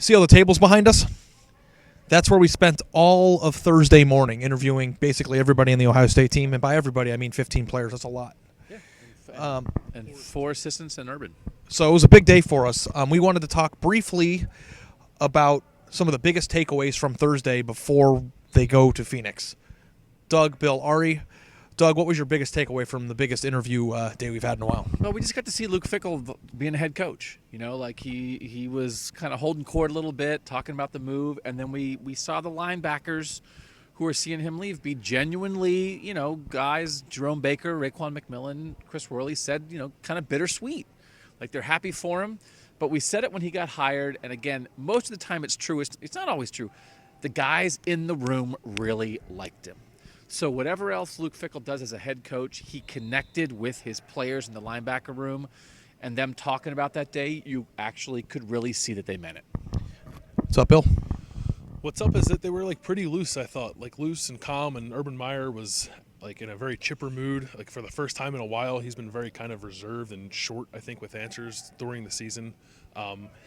See all the tables behind us? That's where we spent all of Thursday morning interviewing basically everybody in the Ohio State team. And by everybody, I mean 15 players. That's a lot. Yeah. And 4 assistants in Urban. So it was a big day for us. We wanted to talk briefly about some of the biggest takeaways from Thursday before they go to Phoenix. Doug, Bill, Ari. Doug, what was your biggest takeaway from the biggest interview day we've had in a while? Well, we just got to see Luke Fickell being a head coach. You know, like he was kind of holding court a little bit, talking about the move, and then we saw the linebackers who are seeing him leave be genuinely, you know, guys, Jerome Baker, Raekwon McMillan, Chris Worley said, you know, kind of bittersweet. Like they're happy for him. But we said it when he got hired, and again, most of the time it's true. It's not always true. The guys in the room really liked him. So whatever else Luke Fickell does as a head coach, he connected with his players in the linebacker room, and them talking about that day, you actually could really see that they meant it. What's up, Bill? What's up is that they were like pretty loose, I thought. Like loose and calm, and Urban Meyer was like in a very chipper mood. Like for the first time in a while, he's been very kind of reserved and short, I think, with answers during the season.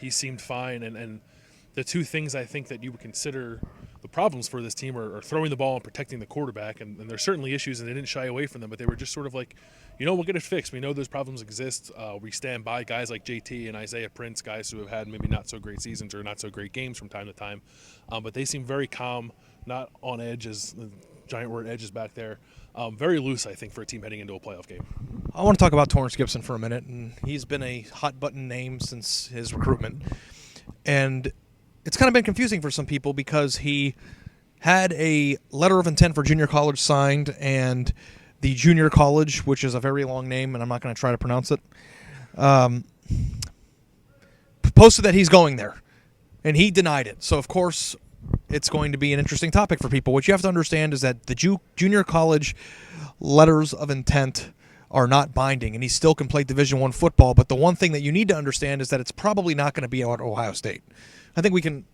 He seemed fine, and the two things I think that you would consider the problems for this team are throwing the ball and protecting the quarterback, and there's certainly issues, and they didn't shy away from them, but they were just sort of like, you know, we'll get it fixed. We know those problems exist. We stand by guys like JT and Isaiah Prince, guys who have had maybe not so great seasons or not so great games from time to time, but they seem very calm, not on edge, as the giant word edge is back there. Very loose, I think, for a team heading into a playoff game. I want to talk about Torrance Gibson for a minute, and he's been a hot-button name since his recruitment. And it's kind of been confusing for some people because he had a letter of intent for junior college signed, and the junior college, which is a very long name, and I'm not going to try to pronounce it, posted that he's going there, and he denied it. So, of course, it's going to be an interesting topic for people. What you have to understand is that the junior college letters of intent are not binding, and he still can play Division I football, but the one thing that you need to understand is that it's probably not going to be at Ohio State. I think we can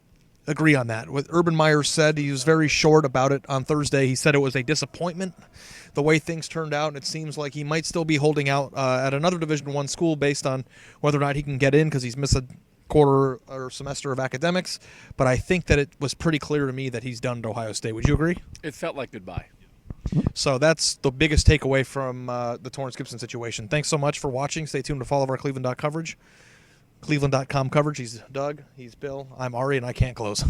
agree on that. What Urban Meyer said, he was very short about it on Thursday. He said it was a disappointment the way things turned out, and it seems like he might still be holding out at another Division I school based on whether or not he can get in because he's missed a quarter or semester of academics. But I think that it was pretty clear to me that he's done at Ohio State. Would you agree? It felt like goodbye. So that's the biggest takeaway from the Torrance Gibson situation. Thanks so much for watching. Stay tuned to follow our Cleveland.com coverage. Cleveland.com coverage. He's Doug. He's Bill. I'm Ari, and I can't close.